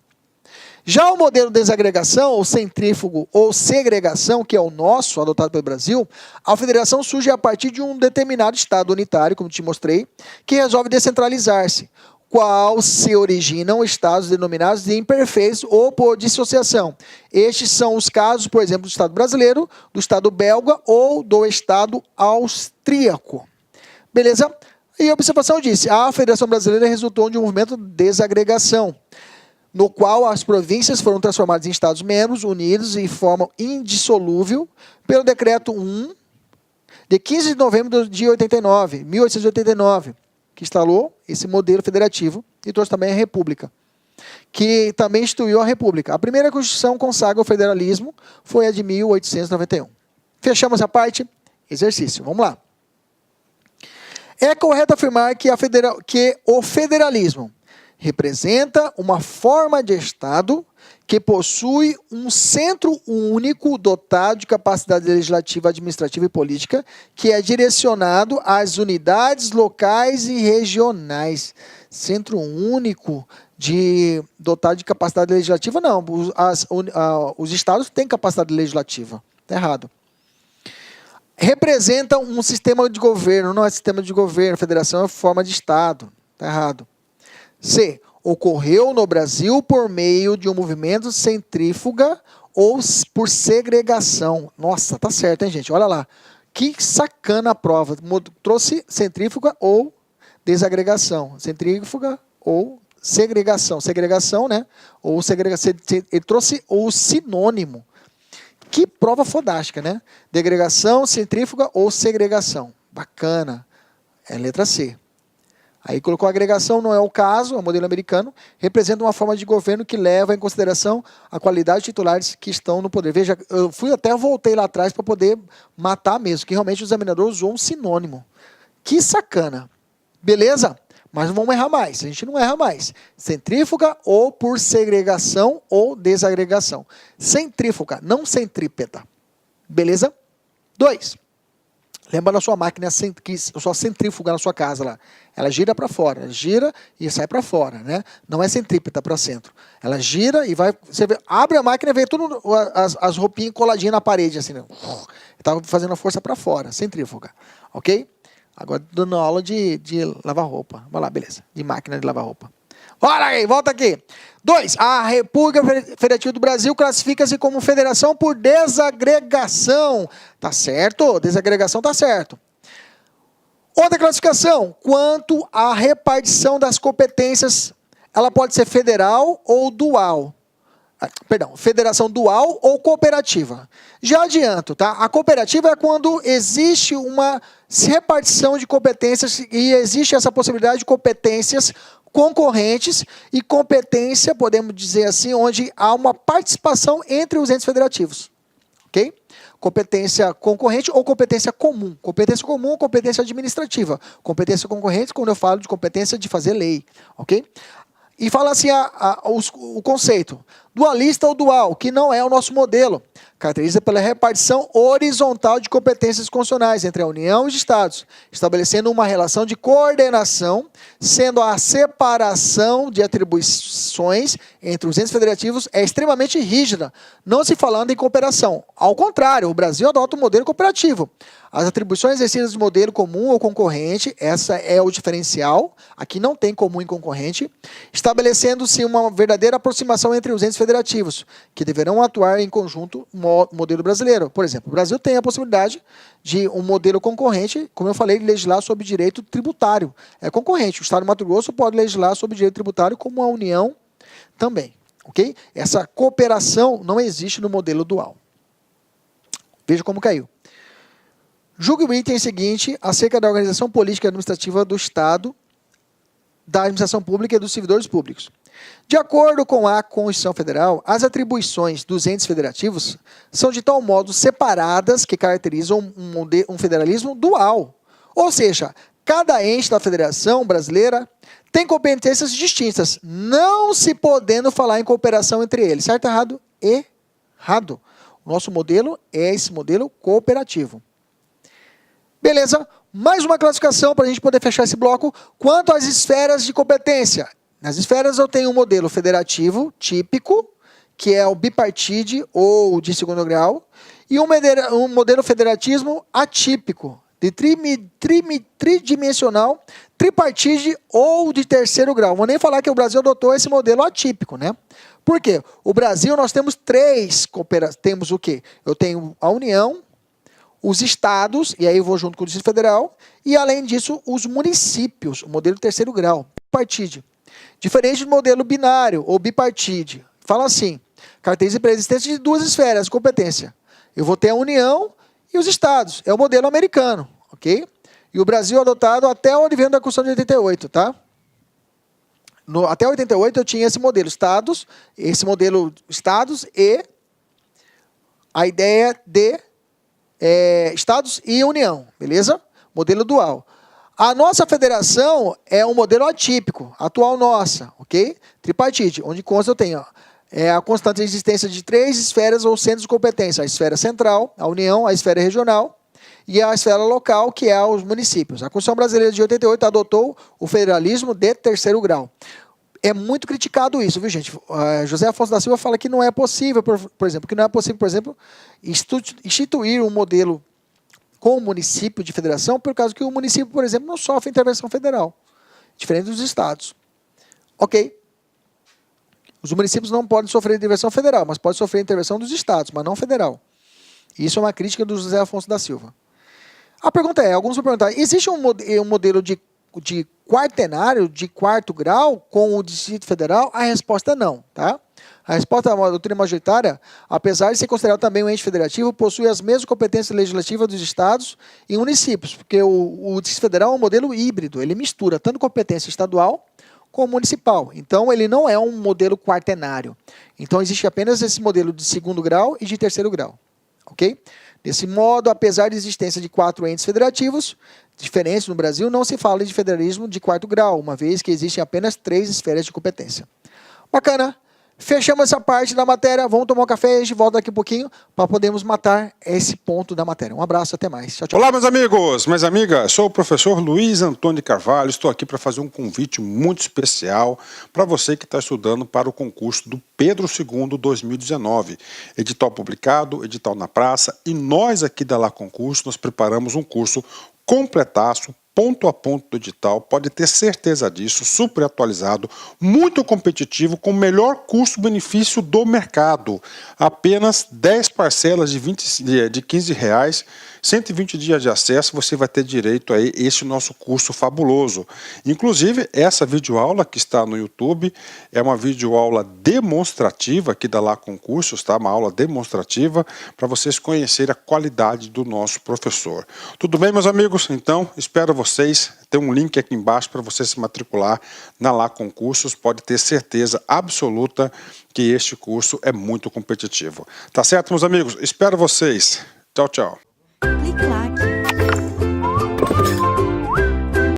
Já o modelo de desagregação, ou centrífugo, ou segregação, que é o nosso, adotado pelo Brasil, a federação surge a partir de um determinado Estado unitário, como te mostrei, que resolve descentralizar-se, qual se originam estados denominados de imperfeitos ou por dissociação. Estes são os casos, por exemplo, do Estado brasileiro, do Estado belga ou do Estado austríaco. Beleza? E a observação disse, a Federação Brasileira resultou de um movimento de desagregação, no qual as províncias foram transformadas em Estados-membros unidos em forma indissolúvel pelo Decreto 1, de 15 de novembro de 1889, que instalou esse modelo federativo e trouxe também a República, que também instituiu a República. A primeira Constituição consagra o federalismo, foi a de 1891. Fechamos a parte, exercício. Vamos lá. É correto afirmar que o federalismo representa uma forma de Estado que possui um centro único dotado de capacidade legislativa, administrativa e política, que é direcionado às unidades locais e regionais. Centro único dotado de capacidade legislativa, não. Os estados têm capacidade legislativa. Está errado. Representa um sistema de governo, não é sistema de governo, federação é forma de Estado. Está errado. C. Ocorreu no Brasil por meio de um movimento centrífuga ou por segregação. Nossa, tá certo, hein, gente? Olha lá. Que sacana a prova. Trouxe centrífuga ou desagregação. Centrífuga ou segregação. Segregação, né? Ou segregação. Ele trouxe o sinônimo. Que prova fodástica, né? Degregação, centrífuga ou segregação. Bacana. É letra C. Aí colocou agregação, não é o caso, é o modelo americano, representa uma forma de governo que leva em consideração a qualidade de titulares que estão no poder. Veja, eu voltei lá atrás para poder matar mesmo, que realmente o examinador usou um sinônimo. Que sacana. Beleza? Mas não vamos errar mais, a gente não erra mais. Centrífuga ou por segregação ou desagregação. Centrífuga, não centrípeta. Beleza? 2. Lembra da sua máquina, a sua centrífuga na sua casa lá. Ela gira para fora, ela gira e sai para fora, né? Não é centrípeta para centro. Ela gira e vai, você vê, abre a máquina e vê tudo as roupinhas coladinhas na parede assim, né? Estava fazendo a força para fora, centrífuga, ok? Agora dando aula de lavar roupa. Vai lá, beleza? De máquina de lavar roupa. Olha aí, volta aqui. 2. A República Federativa do Brasil classifica-se como federação por desagregação. Tá certo? Desagregação tá certo. Outra classificação, quanto à repartição das competências, ela pode ser federal ou dual. Perdão, federação dual ou cooperativa. Já adianto, tá? A cooperativa é quando existe uma repartição de competências e existe essa possibilidade de competências concorrentes e competência, podemos dizer assim, onde há uma participação entre os entes federativos. Ok? Competência concorrente ou competência comum. Competência comum ou competência administrativa. Competência concorrente, quando eu falo de competência de fazer lei. Ok? E fala assim o conceito. Dualista ou dual, que não é o nosso modelo. Caracteriza pela repartição horizontal de competências constitucionais entre a União e os Estados, estabelecendo uma relação de coordenação, sendo a separação de atribuições entre os entes federativos é extremamente rígida, não se falando em cooperação. Ao contrário, o Brasil adota um modelo cooperativo. As atribuições exercidas de modelo comum ou concorrente, essa é o diferencial, aqui não tem comum e concorrente, estabelecendo-se uma verdadeira aproximação entre os entes federativos, que deverão atuar em conjunto no modelo brasileiro. Por exemplo, o Brasil tem a possibilidade de um modelo concorrente, como eu falei, legislar sobre direito tributário. É concorrente. O Estado do Mato Grosso pode legislar sobre direito tributário como a União também. Ok? Essa cooperação não existe no modelo dual. Veja como caiu. Julgue o item seguinte acerca da organização política e administrativa do Estado, da administração pública e dos servidores públicos. De acordo com a Constituição Federal, as atribuições dos entes federativos são de tal modo separadas que caracterizam um federalismo dual. Ou seja, Cada ente da Federação Brasileira tem competências distintas, não se podendo falar em cooperação entre eles. Certo ou errado? Errado. O nosso modelo é esse modelo cooperativo. Beleza? Mais uma classificação para a gente poder fechar esse bloco. Quanto às esferas de competência. Nas esferas eu tenho um modelo federativo típico, que é o bipartite ou de segundo grau, e um modelo federatismo atípico, de tridimensional, tripartite ou de terceiro grau. Vou nem falar que o Brasil adotou esse modelo atípico, né? Por quê? O Brasil, nós temos temos o quê? Eu tenho a União, os estados, e aí eu vou junto com o Distrito Federal, e além disso, os municípios, o modelo terceiro grau, bipartite. Diferente do modelo binário ou bipartite. Fala assim, caracteriza a preexistência de duas esferas de competência. Eu vou ter a União e os estados. É o modelo americano, ok? E o Brasil adotado até o advento da Constituição de 88, tá? Até 88 eu tinha esse modelo estados e a ideia de estados e união, beleza? Modelo dual. A nossa federação é um modelo atípico, atual nossa, ok? Tripartite, onde consta eu tenho a constante existência de 3 esferas ou centros de competência. A esfera central, a União, a esfera regional e a esfera local, que é os municípios. A Constituição Brasileira de 88 adotou o federalismo de terceiro grau. É muito criticado isso, viu, gente? José Afonso da Silva fala que não é possível, por exemplo, instituir um modelo com o município de federação, por causa que o município, por exemplo, não sofre intervenção federal, diferente dos estados. Ok. Os municípios não podem sofrer intervenção federal, mas podem sofrer intervenção dos estados, mas não federal. Isso é uma crítica do José Afonso da Silva. A pergunta é, alguns vão perguntar, existe um modelo de quaternário, de quarto grau, com o Distrito Federal? A resposta é não, tá? A resposta da doutrina majoritária, apesar de ser considerado também um ente federativo, possui as mesmas competências legislativas dos estados e municípios, porque o Distrito Federal é um modelo híbrido, ele mistura tanto competência estadual como municipal. Então, ele não é um modelo quaternário. Então, existe apenas esse modelo de segundo grau e de terceiro grau, ok? Desse modo, apesar da existência de 4 entes federativos diferentes no Brasil, não se fala de federalismo de quarto grau, uma vez que existem apenas 3 esferas de competência. Bacana? Fechamos essa parte da matéria, vamos tomar um café e a gente volta daqui um pouquinho para podermos matar esse ponto da matéria. Um abraço, até mais. Tchau, tchau. Olá, meus amigos, minhas amigas, sou o professor Luiz Antônio de Carvalho, estou aqui para fazer um convite muito especial para você que está estudando para o concurso do Pedro II 2019. Edital publicado, edital na praça, e nós aqui da Lá Concurso, nós preparamos um curso completaço, ponto a ponto do edital, pode ter certeza disso, super atualizado, muito competitivo, com o melhor custo-benefício do mercado. Apenas 10 parcelas de R$15, 120 dias de acesso, você vai ter direito a esse nosso curso fabuloso. Inclusive, essa videoaula que está no YouTube é uma videoaula demonstrativa aqui da Lá Concursos, tá? Uma aula demonstrativa para vocês conhecerem a qualidade do nosso professor. Tudo bem, meus amigos? Então, espero vocês. Tem um link aqui embaixo para você se matricular na Lá Concursos. Pode ter certeza absoluta que este curso é muito competitivo. Tá certo, meus amigos? Espero vocês. Tchau, tchau.